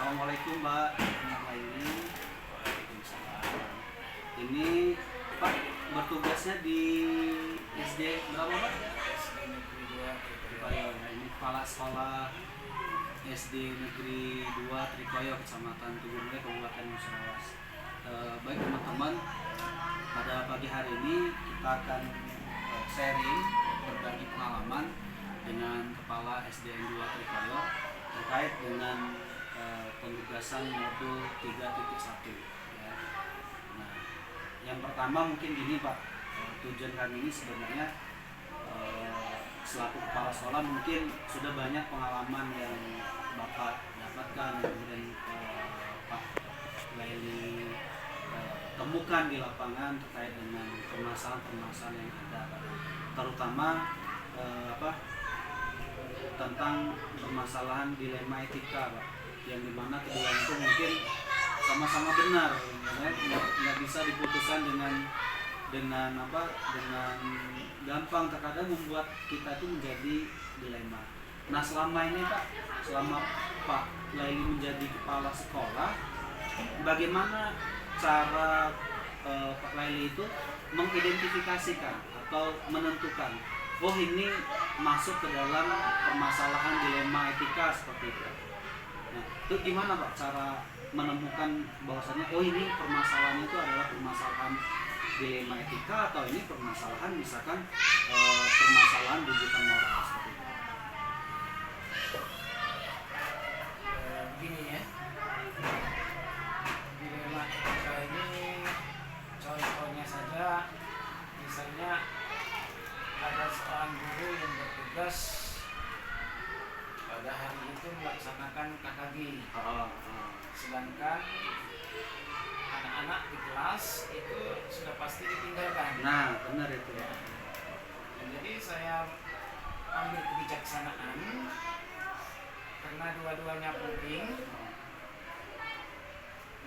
Assalamualaikum Mbak Laini. Waalaikumsalam. Ini Pak bertugasnya di SD berapa Pak? SD Negeri 2 Trikoyo. Ini kepala sekolah SD Negeri 2 Trikoyo, Kecamatan Tugumulya, Kabupaten Musirawas. Baik teman-teman, pada pagi hari ini kita akan sharing berbagi pengalaman dengan Kepala SDN 2 Trikoyo terkait dengan penugasan modul 3.1 ya. Nah, yang pertama mungkin ini Pak, tujuan kami ini sebenarnya selaku kepala sekolah mungkin sudah banyak pengalaman yang Bapak dapatkan, kemudian Pak Laili temukan di lapangan terkait dengan permasalahan-permasalahan yang ada, Pak. Terutama tentang permasalahan dilema etika, Pak, yang dimana kedua itu mungkin sama-sama benar, nggak bisa diputuskan dengan gampang, terkadang membuat kita itu menjadi dilema. Nah, selama ini Pak, selama Pak Laili menjadi kepala sekolah, bagaimana cara Pak Laili itu mengidentifikasikan atau menentukan, oh ini masuk ke dalam permasalahan dilema etika seperti itu. Nah, itu gimana Pak cara menemukan bahwasannya oh ini permasalahannya itu adalah permasalahan dilema etika atau ini permasalahan misalkan permasalahan rujukan moral seperti itu. Begini ya, dilema etika ini contohnya saja, misalnya ada seorang guru yang bertugas pada hari itu melaksanakan KKG, sedangkan anak-anak di kelas itu sudah pasti ditinggalkan. Nah, benar itu. Ya. Jadi saya ambil kebijaksanaan karena dua-duanya penting,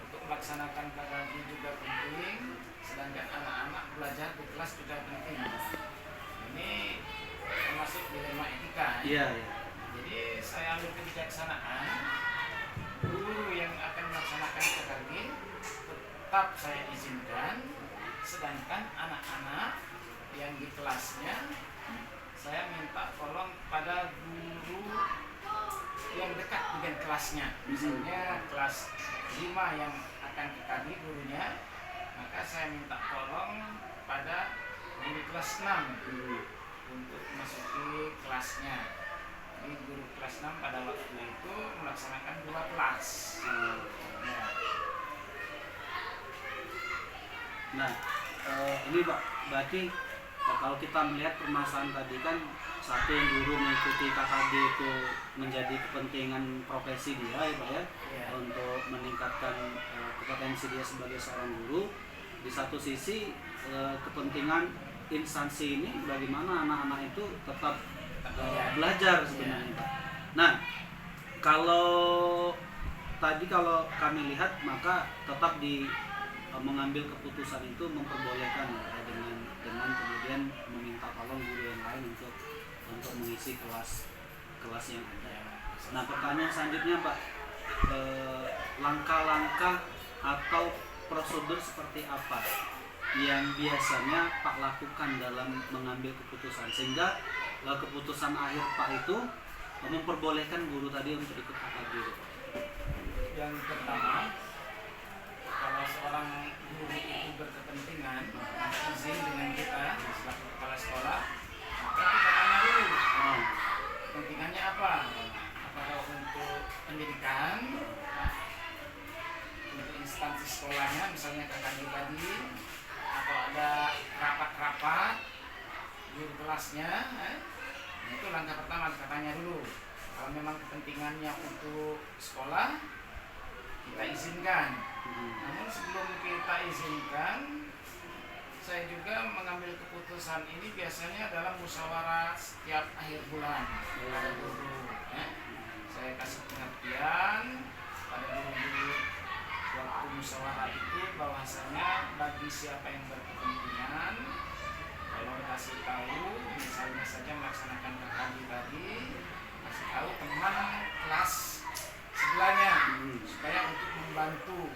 untuk melaksanakan KKG juga penting, sedangkan anak-anak belajar di kelas juga penting. Ini termasuk dilema etika. Iya, iya. Jadi saya ambil kebijaksanaan, guru yang akan melaksanakan KKG tetap saya izinkan, sedangkan anak-anak yang di kelasnya saya minta tolong pada guru yang dekat dengan kelasnya. Misalnya kelas 5 yang akan KKG gurunya, maka saya minta tolong pada guru kelas 6 untuk memasuki kelasnya. Jadi guru kelas 6 pada waktu itu melaksanakan 2 kelas. Nah, ini Pak, berarti kalau kita melihat permasalahan tadi kan, satu yang guru mengikuti KKD itu menjadi kepentingan profesi dia ya Pak ya, untuk meningkatkan kompetensi dia sebagai seorang guru. Di satu sisi kepentingan instansi ini bagaimana anak-anak itu tetap belajar sebenarnya Pak. Nah, kalau kami lihat maka tetap mengambil keputusan itu memperbolehkan ya, dengan kemudian meminta tolong guru yang lain untuk mengisi kelas yang ada. Nah, pertanyaan selanjutnya Pak, langkah-langkah atau prosedur seperti apa yang biasanya Pak lakukan dalam mengambil keputusan sehingga keputusan akhir Pak itu memperbolehkan guru tadi untuk ikut KKG? Yang pertama, kalau seorang guru itu berkepentingan izin dengan kita selaku kepala sekolah, maka kita tanya dulu kepentingannya apa. Apakah untuk pendidikan, untuk instansi sekolahnya, misalnya KKG tadi, atau ada rapat-rapat guru kelasnya, itu langkah pertama kita tanya dulu. Kalau memang kepentingannya untuk sekolah, kita izinkan. Namun sebelum kita izinkan, saya juga mengambil keputusan ini biasanya dalam musyawarah setiap akhir bulan pada guru. Saya kasih pengertian pada guru-guru waktu musyawarah itu bahwasanya bagi siapa yang berkepentingan, kalau kasih tahu, misalnya saja melaksanakan KKG tadi, kasih tahu teman kelas sebelahnya membantu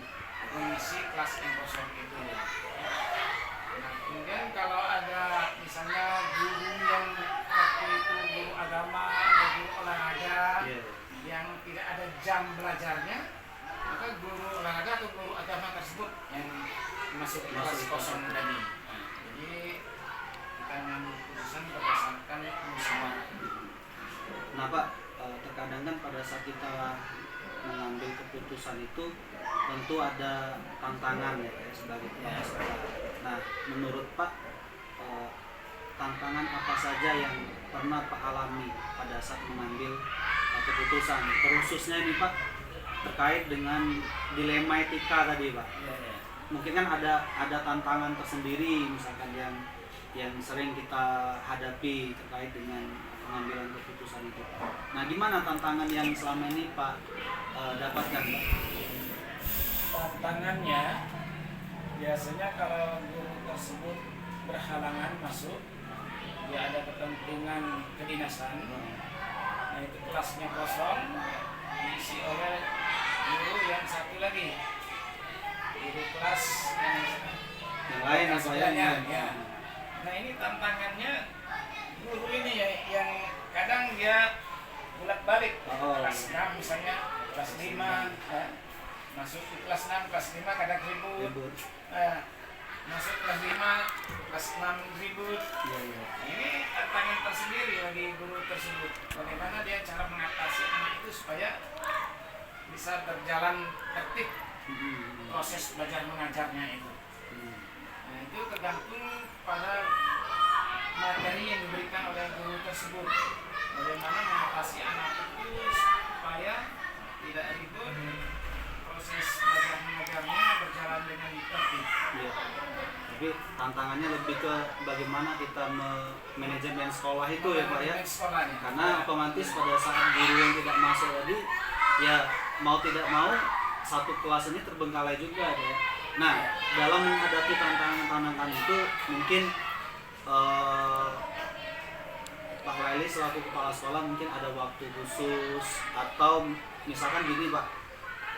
mengisi kelas yang kosong itu. Nah, kemudian kalau ada misalnya guru yang waktu itu guru agama atau guru olahraga yang tidak ada jam belajarnya, maka guru olahraga atau guru agama tersebut yang masuk kelas kosong tadi. Jadi kita mengambil keputusan berdasarkan musyawarah. Nah Pak, terkadang kan pada saat kita mengambil keputusan itu tentu ada tantangan ya Pak, sebagai kepala sekolah. Nah menurut Pak, tantangan apa saja yang pernah Pak alami pada saat mengambil keputusan, khususnya ini Pak terkait dengan dilema etika tadi Pak. Mungkin kan ada tantangan tersendiri misalkan yang sering kita hadapi terkait dengan pengambilan keputusan itu. Nah, gimana tantangan yang selama ini Pak dapatkan Pak? Tantangannya biasanya kalau guru tersebut berhalangan masuk, dia ada kepentingan kedinasan. Nah itu kelasnya kosong, diisi oleh guru yang satu lagi, guru kelas yang lain ya. Nah ini tantangannya guru ini ya, yang kadang dia bolak-balik kelas 6 misalnya, kelas 5 masuk ke kelas 6, kelas 5 kadang ribut. Masuk kelas 5, kelas 6 ribut. Ini tantangan tersendiri bagi guru tersebut. Bagaimana dia cara mengatasi anak itu supaya bisa berjalan tertib proses belajar mengajarnya itu. Nah itu tergantung pada materi yang diberikan oleh guru tersebut. Bagaimana mengatasi anak itu supaya tidak ribut, proses belajar mengajarnya berjalan dengan tertib. Tapi tantangannya lebih ke bagaimana kita manajemen sekolah itu ya Pak ya. Karena otomatis pada saat guru yang tidak masuk tadi, ya mau tidak mau satu kelas ini terbengkalai juga ya. Nah, dalam menghadapi tantangan-tantangan itu mungkin Pak Laili selaku kepala sekolah mungkin ada waktu khusus atau misalkan gini Pak,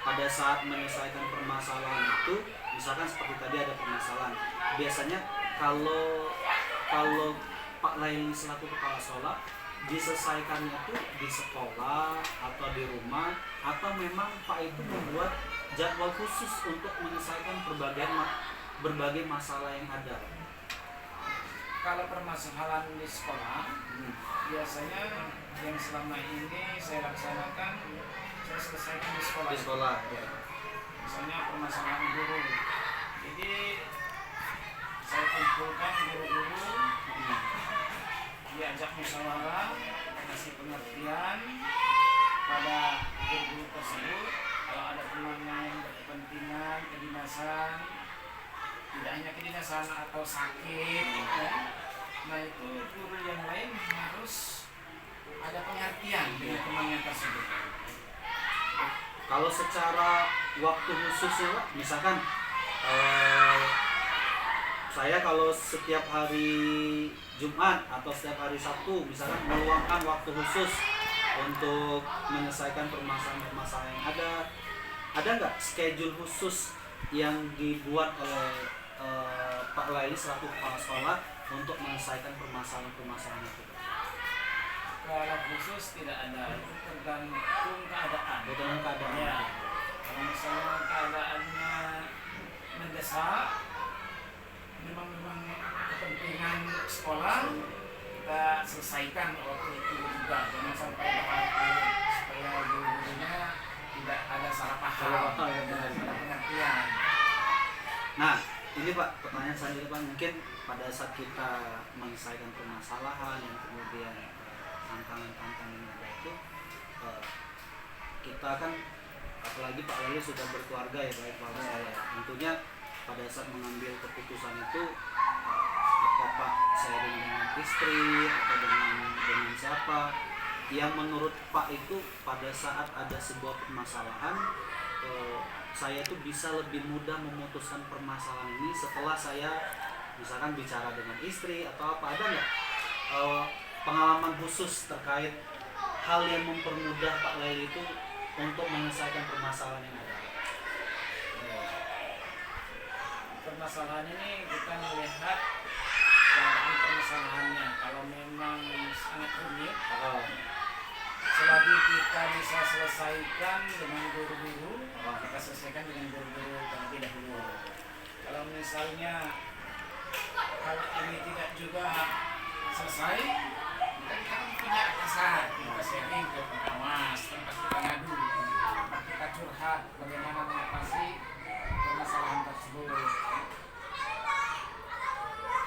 pada saat menyelesaikan permasalahan itu, misalkan seperti tadi ada permasalahan, biasanya kalau Pak Laili selaku kepala sekolah diselesaikannya tuh di sekolah atau di rumah, atau memang Pak itu membuat jadwal khusus untuk menyelesaikan berbagai masalah yang ada? Kalau permasalahan di sekolah, biasanya yang selama ini saya laksanakan, saya selesaikan di sekolah. Di sekolah. Misalnya permasalahan guru. Jadi saya kumpulkan guru-guru, diajak musyawarah, kasih pengertian pada guru tersebut. Kalau ada temannya yang berkepentingan kedinasan, tidak hanya kedinasan atau sakit, nah itu guru yang lain harus ada pengertian dengan temannya tersebut. Kalau secara waktu khususnya Pak, misalkan saya kalau setiap hari Jumat atau setiap hari Sabtu misalkan meluangkan waktu khusus untuk menyelesaikan permasalahan yang ada nggak schedule khusus yang dibuat oleh Pak Laili selaku kepala sekolah untuk menyelesaikan permasalahan itu? Kalau khusus tidak ada, itu tergantung keadaan. Ya. Kalau misalnya keadaannya mendesak, memang kepentingan sekolah, kita selesaikan waktu itu juga. Jangan sampai berlarut-larut supaya guru-gurunya tidak ada salah paham, salah pengertian. Nah, ini Pak, pertanyaan selanjutnya Pak, mungkin pada saat kita menyelesaikan permasalahan yang kemudian tantangan-tantangan yang ada itu, kita kan apalagi Pak Laili sudah berkeluarga ya baik Pak saya, tentunya pada saat mengambil keputusan itu apakah saya dengan istri atau dengan siapa yang menurut Pak itu pada saat ada sebuah permasalahan saya tuh bisa lebih mudah memutuskan permasalahan ini setelah saya misalkan bicara dengan istri atau apa, ada nggak pengalaman khusus terkait hal yang mempermudah Pak Laili itu untuk menyelesaikan permasalahan yang ada? permasalahan ini kita melihat keadaan permasalahannya. Kalau memang sangat rumit, selagi kita bisa selesaikan dengan buru-buru, kita selesaikan dengan buru-buru terlebih dahulu. Kalau misalnya hal ini tidak juga selesai, kita kan punya atasan, kita sharing ke pengawas, tempat kita ngadu, kita curhat bagaimana mengatasi permasalahan tersebut.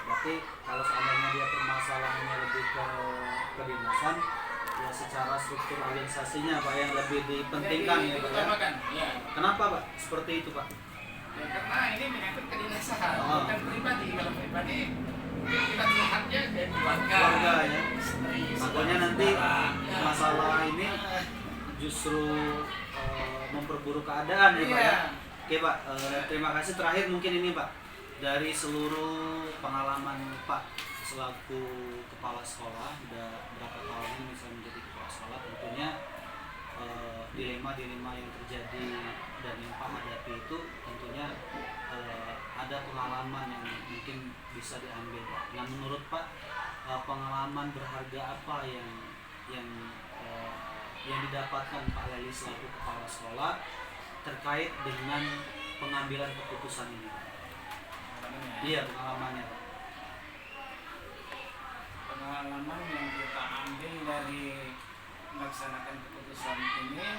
Berarti kalau seandainya dia permasalahannya lebih ke kedinasan, ya secara struktur organisasinya Pak yang lebih dipentingkan ya Pak ya. Ya. Kenapa Pak seperti itu Pak? Ya, karena ini menyangkut kedinasan, bukan pribadi. Kalau pribadi kita curhatnya ke keluarga Ya. istri, Makanya nanti saudara. masalah ini justru memperburuk keadaan ya Pak ya. Oke Pak, terima kasih. Terakhir mungkin ini Pak, dari seluruh pengalaman Pak selaku kepala sekolah, udah berapa tahun misalnya menjadi kepala sekolah, tentunya dilema-dilema yang terjadi dan yang Pak hadapi itu tentunya ada pengalaman yang mungkin bisa diambil Pak. Yang menurut Pak pengalaman berharga apa yang didapatkan Pak Lely selaku kepala sekolah terkait dengan pengambilan keputusan ini Pak? Iya, pengalamannya Pak. Pengalaman yang kita ambil dari melaksanakan keputusan ini,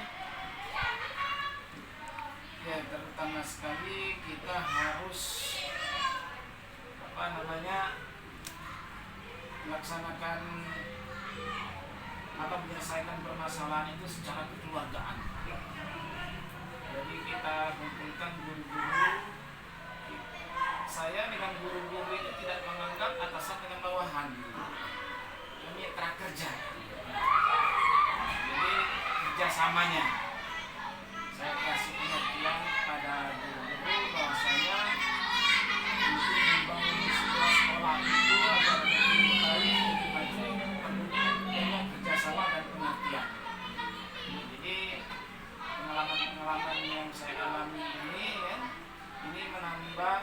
ya terutama sekali kita harus melaksanakan atau menyelesaikan permasalahan itu secara kekeluargaan. Jadi kita kumpulkan guru-guru. Saya dengan guru-guru itu tidak menganggap atasan dengan bawahan. Ini mitra kerja. Jadi kerjasamanya. Saya kasih pengertian pada guru-guru bahwasanya untuk membangun sebuah sekolah itu agar perlunya kerjasama dan pengertian. Jadi pengalaman-pengalaman yang saya alami ini ya, ini menambah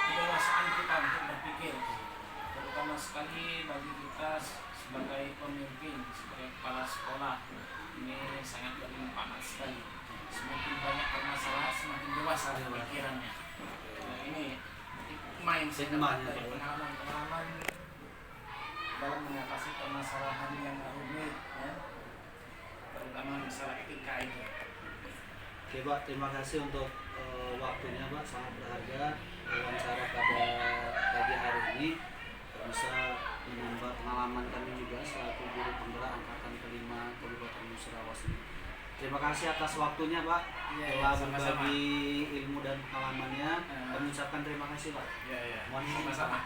kedewasaan kita untuk berpikir, terutama sekali bagi kita sebagai pemimpin, sebagai kepala sekolah. Ini sangat bermanfaat sekali. Semakin banyak permasalahan, semakin dewasa pikirannya. Nah, ini mindset dari pengalaman-pengalaman dalam mengatasi permasalahan yang rumit, ya, terutama masalah etika itu. Oke Pak, terima kasih untuk waktunya Pak, sangat berharga wawancara pada pagi hari ini, bisa menambah pengalaman kami juga selaku guru penggerak angkatan kelima Kabupaten Musirawas ini. Terima kasih atas waktunya Pak, telah berbagi ilmu dan pengalamannya. Kami ucapkan terima kasih Pak. Mohon izin sama-sama.